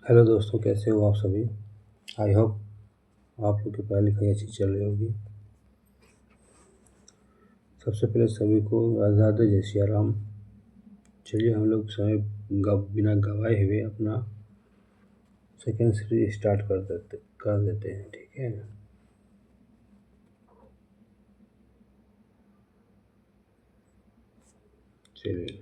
Hello दोस्तों, कैसे हो आप सभी। आई होप आप लोग की पढ़ाई लिखाई अच्छी चल रही होगी। सबसे पहले सभी को राधे जय सिया राम। चलिए हम लोग समय बिना गवाए हुए अपना सेकेंड सीरीज स्टार्ट कर देते हैं, ठीक है। चलिए,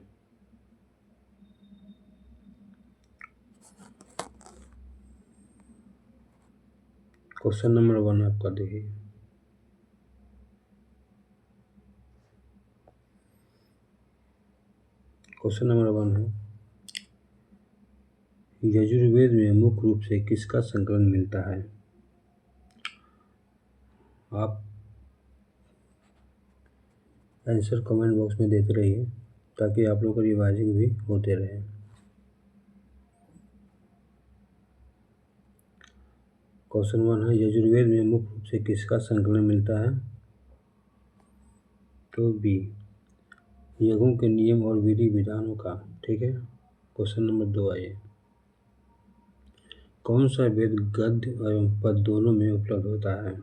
क्वेश्चन नंबर 1 आपका देखिए। क्वेश्चन नंबर 1 है, यजुर्वेद में मुख्य रूप से किसका संकलन मिलता है। आप आंसर कमेंट बॉक्स में देते रहिए ताकि आप लोग का रिवाइजिंग भी होते रहे। क्वेश्चन 1 है, यजुर्वेद में मुख्य रूप से किसका संकलन मिलता है। तो बी, यज्ञों के नियम और विधि विधानों का, ठीक है। क्वेश्चन नंबर 2 आइए, कौन सा वेद गद्य एवं पद दोनों में उपलब्ध होता है।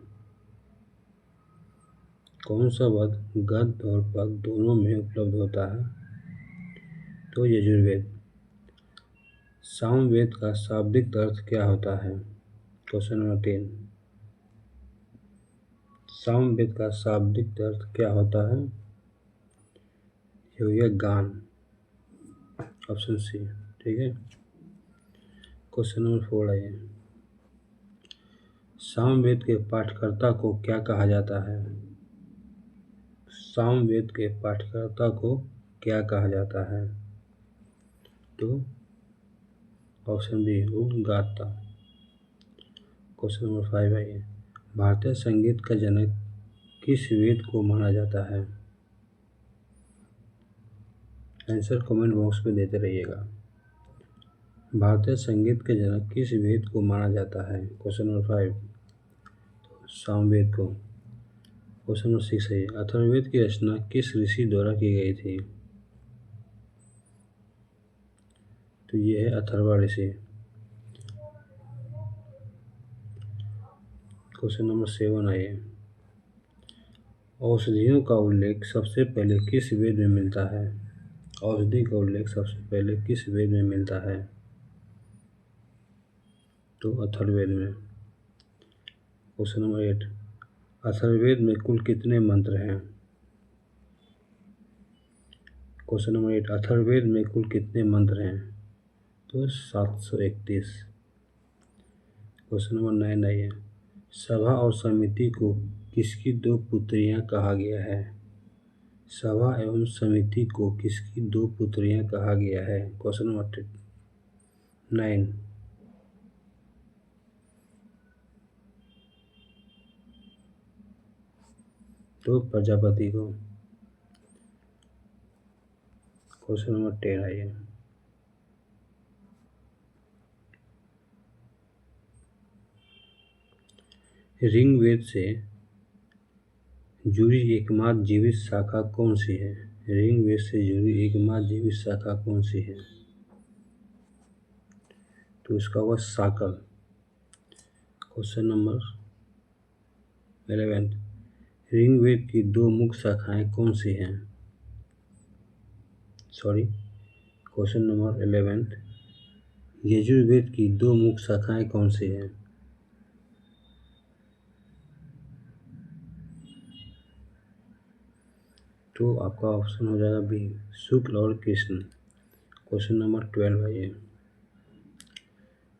कौन सा वेद गद्य और पद दोनों में उपलब्ध होता है। तो यजुर्वेद। सामवेद का शाब्दिक अर्थ क्या होता है। क्वेश्चन नंबर 3, सामवेद का शाब्दिक अर्थ क्या होता है। ये गान, ऑप्शन सी, ठीक है। क्वेश्चन नंबर 4 आइए, सामवेद के पाठकर्ता को क्या कहा जाता है। सामवेद के पाठकर्ता को क्या कहा जाता है। तो ऑप्शन बी, उद्गाता। क्वेश्चन नंबर 5 आइए, भारतीय संगीत का जनक किस वेद को माना जाता है। आंसर कमेंट बॉक्स में देते रहिएगा। भारतीय संगीत के जनक किस वेद को माना जाता है। क्वेश्चन नंबर 5, सामवेद को। क्वेश्चन नंबर 6 है, अथर्ववेद की रचना किस ऋषि द्वारा की गई थी। तो ये है अथर्वा ऋषि। क्वेश्चन नंबर 7 आइए, औषधियों का उल्लेख सबसे पहले किस वेद में मिलता है। औषधि का उल्लेख सबसे पहले किस वेद में मिलता है। तो अथर्ववेद में। क्वेश्चन नंबर 8, अथर्ववेद में कुल कितने मंत्र हैं। क्वेश्चन नंबर 8, अथर्ववेद में कुल कितने मंत्र हैं। तो 731। क्वेश्चन नंबर 9 आइए, सभा और समिति को किसकी दो पुत्रियां कहा गया है। सभा एवं समिति को किसकी दो पुत्रियां कहा गया है। Question number 9। तो प्रजापति को। क्वेश्चन नंबर 10 आइए, ऋग्वेद से जुड़ी एकमात्र जीवित शाखा कौन सी है। ऋग्वेद से जुड़ी एकमात्र जीवित शाखा कौन सी है। तो इसका होगा साकल। क्वेश्चन नंबर 11, ऋग्वेद की दो मुख्य शाखाएं कौन सी हैं। क्वेश्चन नंबर 11, यजुर्वेद की दो मुख्य शाखाएं कौन सी हैं। तो आपका ऑप्शन हो जाएगा बी, शुक्ल और कृष्ण। क्वेश्चन नंबर 12 आइए,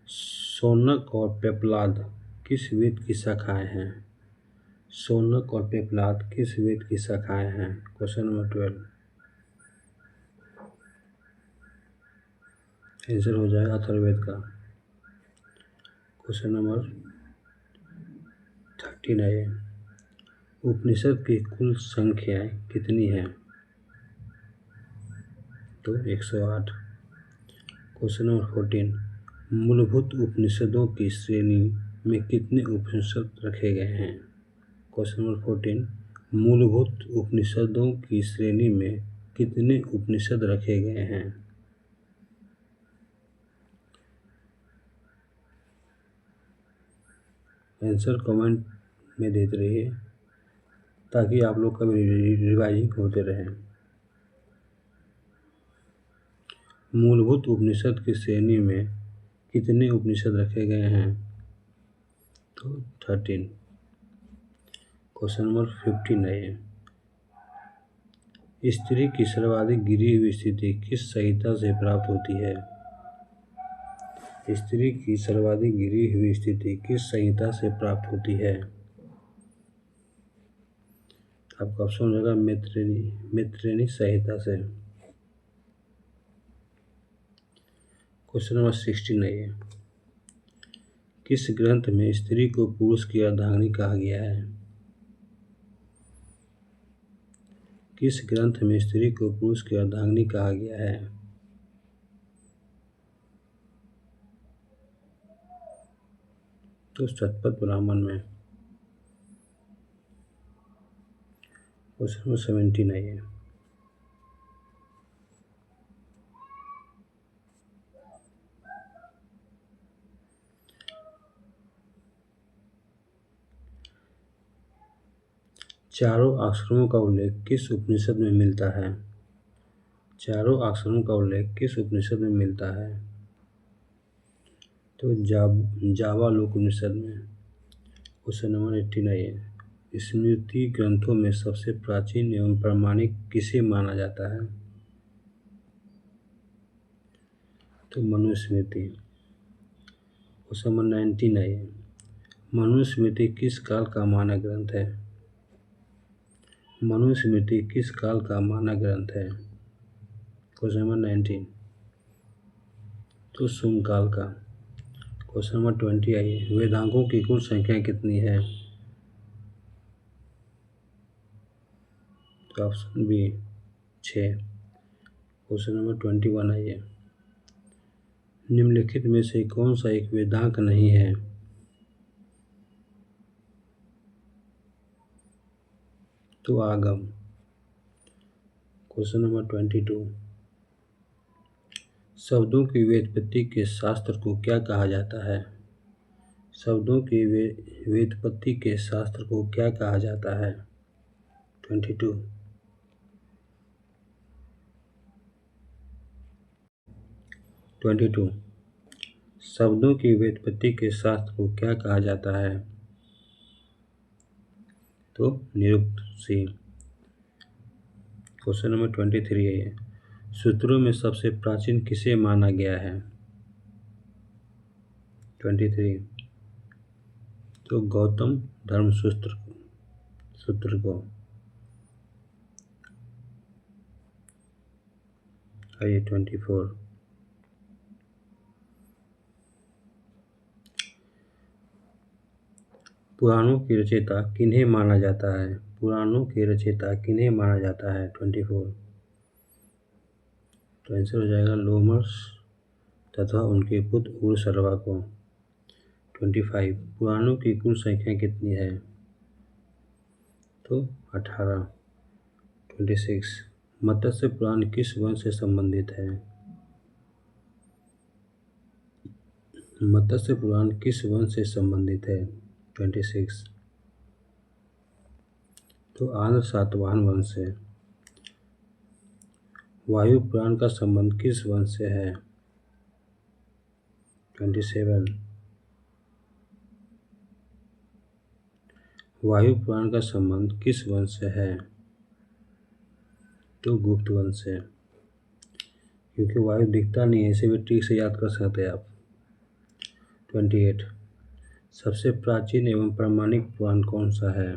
शौनक और पेपलाद किस वेद की शाखाएं हैं। शौनक और पेपलाद किस वेद की शाखाएं हैं। क्वेश्चन नंबर 12, आंसर हो जाएगा अथर्ववेद का। क्वेश्चन नंबर 13 है, उपनिषद की कुल संख्याएं कितनी हैं। तो 108। क्वेश्चन नंबर 14, मूलभूत उपनिषदों की श्रेणी में कितने उपनिषद रखे गए हैं। क्वेश्चन नंबर 14, मूलभूत उपनिषदों की श्रेणी में कितने उपनिषद रखे गए हैं। आंसर कमेंट में देते रहिए ताकि आप लोग का भी रिवाइजिंग होते रहे। मूलभूत उपनिषद की श्रेणी में कितने उपनिषद रखे गए हैं? तो 13। क्वेश्चन नंबर 15 है ये। स्त्री की सर्वाधिक गिरी हुई स्थिति किस संहिता से प्राप्त होती है? स्त्री की सर्वाधिक गिरी हुई स्थिति किस संहिता से प्राप्त होती है? आपका ऑप्शन हो जाएगा मैत्रेयी संहिता से। क्वेश्चन नंबर 16 है ये। किस ग्रंथ में स्त्री को पुरुष की अर्धांगिनी कहा गया है? किस ग्रंथ में स्त्री को पुरुष की अर्धांगिनी कहा गया है? तो शतपथ ब्राह्मण में। क्वेश्चन नंबर 17 है ये। चारों आश्रमों का उल्लेख किस उपनिषद में मिलता है? चारों आश्रमों का उल्लेख किस उपनिषद में मिलता है? तो जावालोक उपनिषद में। क्वेश्चन नंबर 18 है। स्मृति ग्रंथों में सबसे प्राचीन एवं प्रामाणिक किसे माना जाता है? तो मनुस्मृति। क्वेश्चन नंबर 19 है। मनुस्मृति किस काल का मानक ग्रंथ है? मनुस्मृति किस काल का मानक ग्रंथ है? Question number 19। तो शुंग काल का। क्वेश्चन नंबर 20 आइए। वेदांगों की कुल संख्या कितनी है? तो ऑप्शन बी 6। क्वेश्चन नंबर 21 आइए। निम्नलिखित में से कौन सा एक वेदांग नहीं है? तो आगम। Question number 22। शब्दों की व्युत्पत्ति के शास्त्र को क्या कहा जाता है? शब्दों की व्युत्पत्ति के शास्त्र को क्या कहा जाता है? 22। शब्दों की व्युत्पत्ति के शास्त्र को क्या कहा जाता है? तो निरुक्ति। क्वेश्चन नंबर 23 है। सूत्रों में सबसे प्राचीन किसे माना गया है? 23। तो गौतम सूत्र को। आइए 24। पुराणों की रचयिता किन्हें माना जाता है? पुराणों के रचयिता किन्हें माना जाता है? 24। तो आंसर हो जाएगा लोमस तथा उनके पुत्र उरसर्वा को। 25। पुराणों की कुल संख्या कितनी है? तो 18। 26। मत्स्य पुराण किस वंश से संबंधित है? मत्स्य पुराण किस वंश से संबंधित है? 26। तो आंध्र सातवाहन वंश से। वायु पुराण का संबंध किस वंश से है? 27। वायु पुराण का संबंध किस वंश से है? तो गुप्त वंश से। क्योंकि वायु दिखता नहीं है, इसे भी ठीक से याद कर सकते हैं आप। 28। सबसे प्राचीन एवं प्रामाणिक पुराण कौन सा है?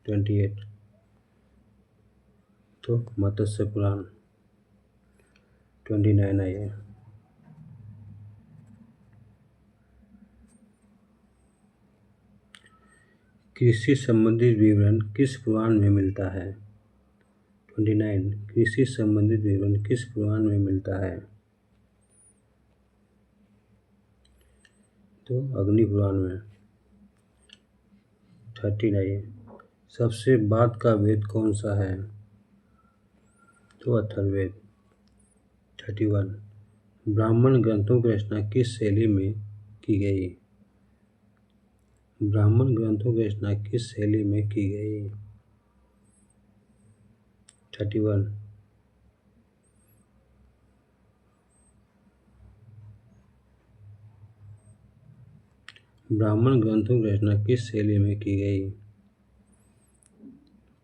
28। तो मत्स्य पुराण। 29 आइए। कृषि संबंधित विवरण किस पुराण में मिलता है? 29। कृषि संबंधित विवरण किस पुराण में मिलता है? तो अग्नि पुराण में। 30 आइए। सबसे बाद का वेद कौन सा है? तो अथर्ववेद। 31। ब्राह्मण ग्रंथों की रचना किस शैली में की गई? ब्राह्मण ग्रंथों की रचना किस शैली में की गई? 31। ब्राह्मण ग्रंथों की रचना किस शैली में की गई?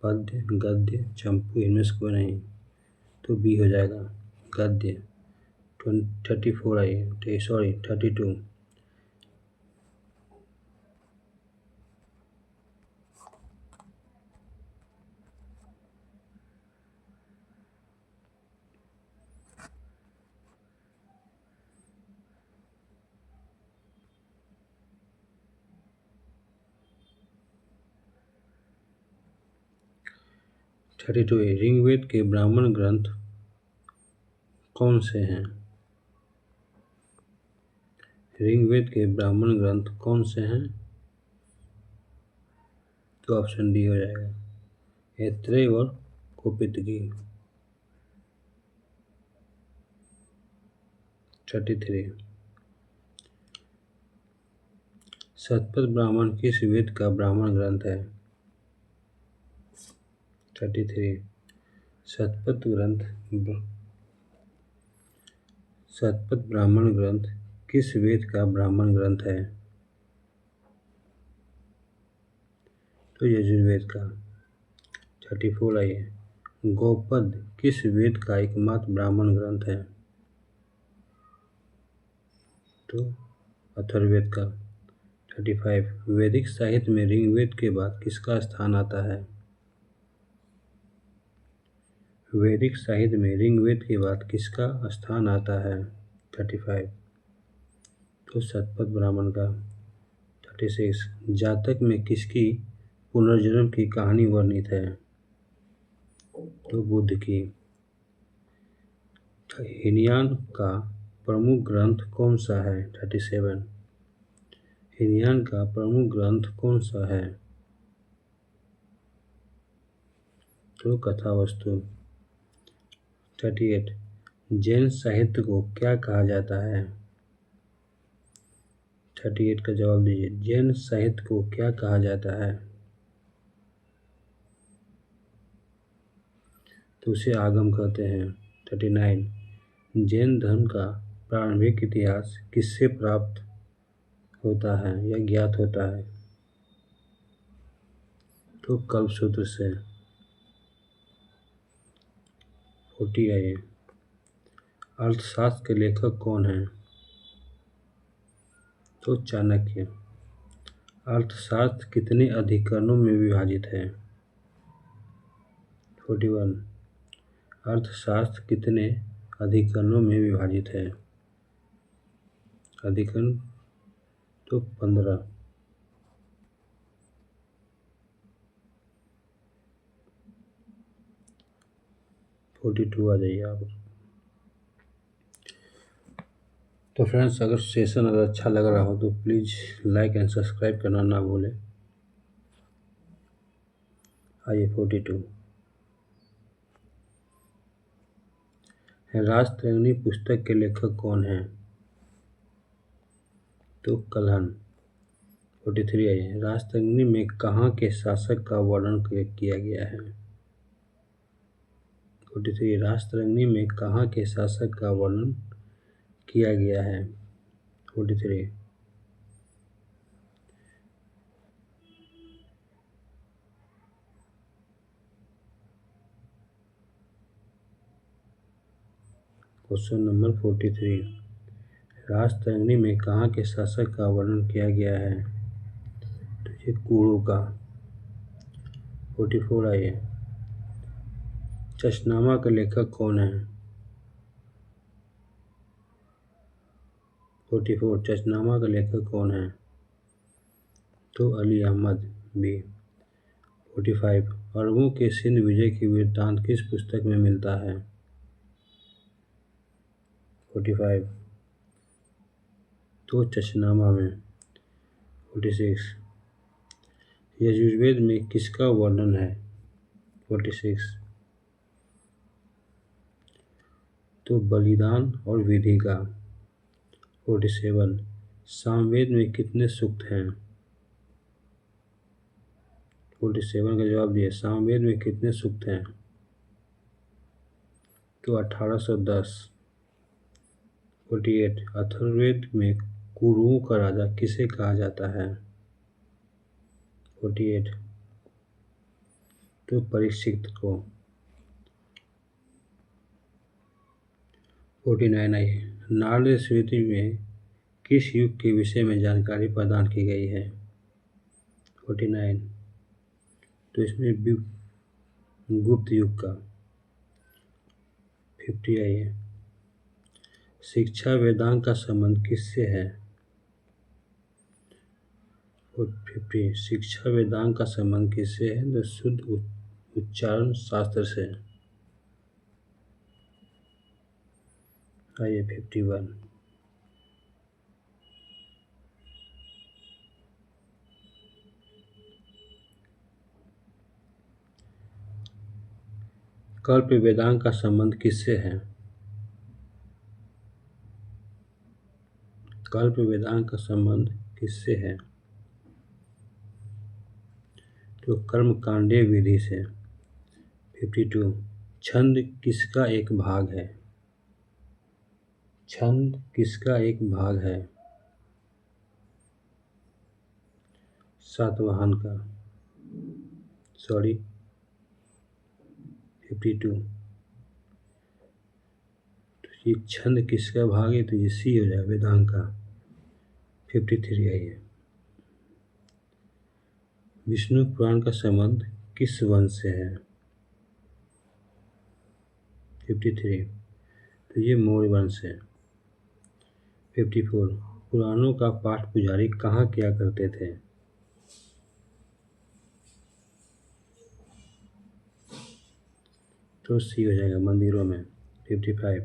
पद्य, गद्य, चंपू, इनमें से कोई नहीं, तो बी हो जाएगा गद्य। 34 आइए, सॉरी 32। ऋग्वेद के ब्राह्मण ग्रंथ कौन से हैं? ऋग्वेद के ब्राह्मण ग्रंथ कौन से हैं? तो ऑप्शन डी हो जाएगा ऐत्रेय और कौपितकी। 33। शतपथ ब्राह्मण किस वेद का ब्राह्मण ग्रंथ है? 33। शतपथ ब्राह्मण ग्रंथ किस वेद का ब्राह्मण ग्रंथ है? तो यजुर्वेद का। 34 आइए, गौपद किस वेद का एकमात्र ब्राह्मण ग्रंथ है? तो अथर्ववेद का। 35। वैदिक साहित्य में ऋग्वेद के बाद किसका स्थान आता है? वैदिक साहित्य में ऋग्वेद के बाद किसका स्थान आता है? 35। तो शतपथ ब्राह्मण का। 36। जातक में किसकी पुनर्जन्म की कहानी वर्णित है? तो बुद्ध की। हीनयान का प्रमुख ग्रंथ कौन सा है? 37। हीनयान का प्रमुख ग्रंथ कौन सा है? तो कथावस्तु। 38। जैन साहित्य को क्या कहा जाता है? 38 का जवाब दीजिए। जैन साहित्य को क्या कहा जाता है? तो उसे आगम कहते हैं। 39। जैन धर्म का प्रारंभिक इतिहास किससे प्राप्त होता है या ज्ञात होता है? तो कल्पसूत्र से। 40 आइए, अर्थशास्त्र के लेखक कौन हैं? तो चाणक्य। अर्थशास्त्र कितने अधिकरणों में विभाजित है? 41। अर्थशास्त्र कितने अधिकरणों में विभाजित है? अधिकरण तो 15। 42 आ जाइए आप। तो फ्रेंड्स, अगर सेशन अगर अच्छा लग रहा हो तो प्लीज़ लाइक एंड सब्सक्राइब करना ना भूलें। आइए 42। राजतरंगिणी पुस्तक के लेखक कौन हैं? तो कल्हण। 43 आइए, राजतरंगिणी में कहाँ के शासक का वर्णन किया गया है? 43। राजतरंगिणी में कहाँ के शासक का वर्णन किया गया है? 43। Question number 43। राजतरंगिणी में कहाँ के शासक का वर्णन किया गया है? तो ये कुरु का। 44 आइए, चशनामा के लेखक कौन है? 44। चशनामा का लेखक कौन है? तो अली अहमद बी। 45। अरबों के सिंध विजय की वृत्तांत किस पुस्तक में मिलता है? 45। तो चशनामा में। 46। यजुर्वेद में किसका वर्णन है? 46। तो बलिदान और विधि का। 47। सामवेद में कितने सूक्त हैं? 47 का जवाब दिया। सामवेद में कितने सूक्त हैं? तो 1810। 48 अथर्ववेद में कुरुओं का राजा किसे कहा जाता है? 48 तो परीक्षित को। 49 आई है। नारद स्मृति में किस युग के विषय में जानकारी प्रदान की गई है? 49 तो इसमें गुप्त युग का। 50 आई है। शिक्षा वेदांग का संबंध किससे है? 50 शिक्षा वेदांग का संबंध किससे है? तो शुद्ध उच्चारण शास्त्र से। आइए 51 कल्प वेदांग का संबंध किससे है? कल्प वेदांग का संबंध किससे है? तो कर्मकांडीय विधि से। 52 छंद किसका एक भाग है? छंद किसका एक भाग है? सातवाहन का। सॉरी 52 तो ये छंद किसका भाग है? तो ये सी हो जाए वेदांग का। 53 आई है। विष्णु पुराण का संबंध किस वंश से है? 53 तो ये मौर्य वंश है। 54 पुराणों का पाठ पुजारी कहाँ किया करते थे? तो सी हो जाएगा मंदिरों में। 55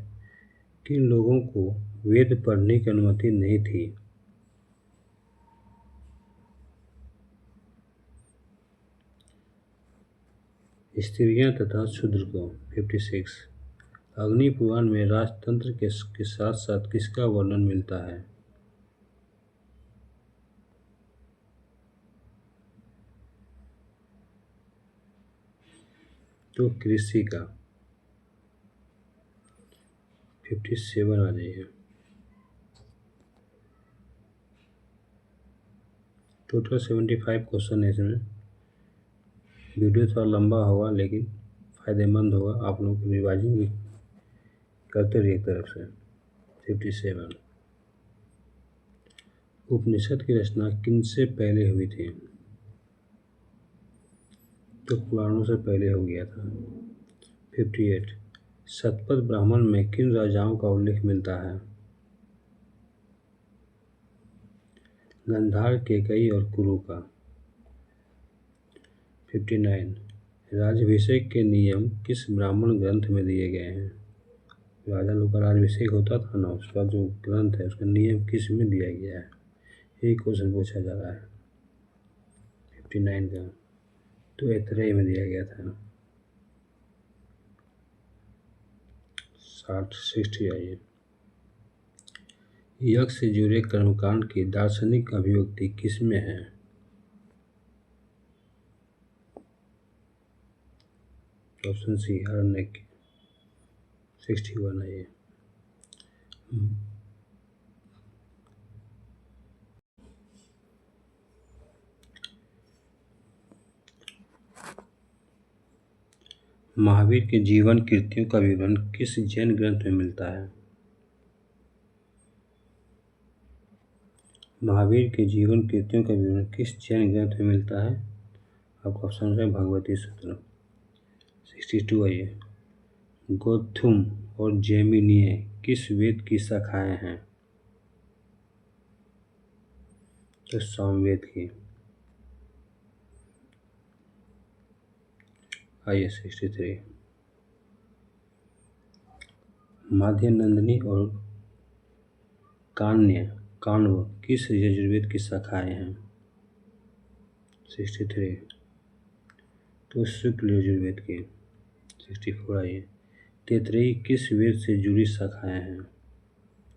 किन लोगों को वेद पढ़ने की अनुमति नहीं थी? स्त्रियां तथा शूद्र को। 56 अग्नि पुराण में राजतंत्र के साथ साथ किसका वर्णन मिलता है? तो कृषि का। 57 आ जाइए। टोटल 75 क्वेश्चन है इसमें। वीडियो थोड़ा लंबा होगा लेकिन फ़ायदेमंद होगा। आप लोगों की रिवाइजिंग भी करते रहिए एक तरफ से। 57 उपनिषद की रचना किनसे पहले हुई थी? तो पुराणों से पहले हो गया था। 58 शतपथ ब्राह्मण में किन राजाओं का उल्लेख मिलता है? गंधार, केकई और कुरु का। 59 राज्याभिषेक के नियम किस ब्राह्मण ग्रंथ में दिए गए हैं? राजा लोग का राज्याभिषेक होता था ना, उसका जो ग्रंथ है उसका नियम किस में दिया गया है? यही क्वेश्चन पूछा जा रहा है 59 का। तो ऐतरेय में दिया गया था। 60 आइए। यज्ञ से जुड़े कर्मकांड की दार्शनिक अभिव्यक्ति किसमें है? ऑप्शन सी आरण्यक। 61 है ये। महावीर के जीवन कृतियों का विवरण किस जैन ग्रंथ में मिलता है? महावीर के जीवन कृतियों का विवरण किस जैन ग्रंथ में मिलता है? आपका ऑप्शन है भगवती सूत्र। 62 आइए। गौतम और जैमिनीय किस वेद की शाखाएं हैं? तो सामवेद की। आइए 63 माध्यनंदिनी और काण्व किस यजुर्वेद की शाखाएं हैं? 63 तो शुक्ल यजुर्वेद की। 64 आइए। तैतरेयी किस वेद से जुड़ी शाखाएं हैं?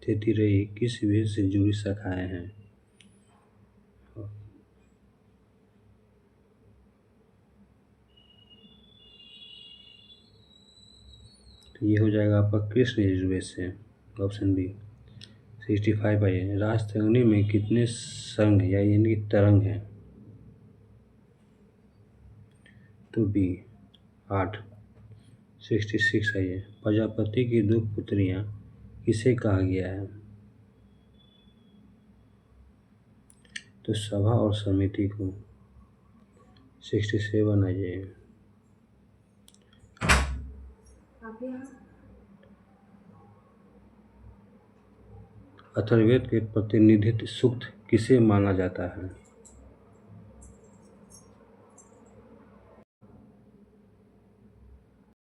तैतरेयी किस वेद से जुड़ी शाखाएं हैं? तो ये हो जाएगा आपका कृष्ण यजुर्वेद से, ऑप्शन बी। 65 आइए, राजतरंगिणी में कितने संघ या यानी कि तरंग हैं? तो बी 8। 66 आइए, प्रजापति की 2 पुत्रियां किसे कहा गया है? तो सभा और समिति को। 67 आइए, अथर्ववेद के प्रतिनिधित्व सूक्त किसे माना जाता है?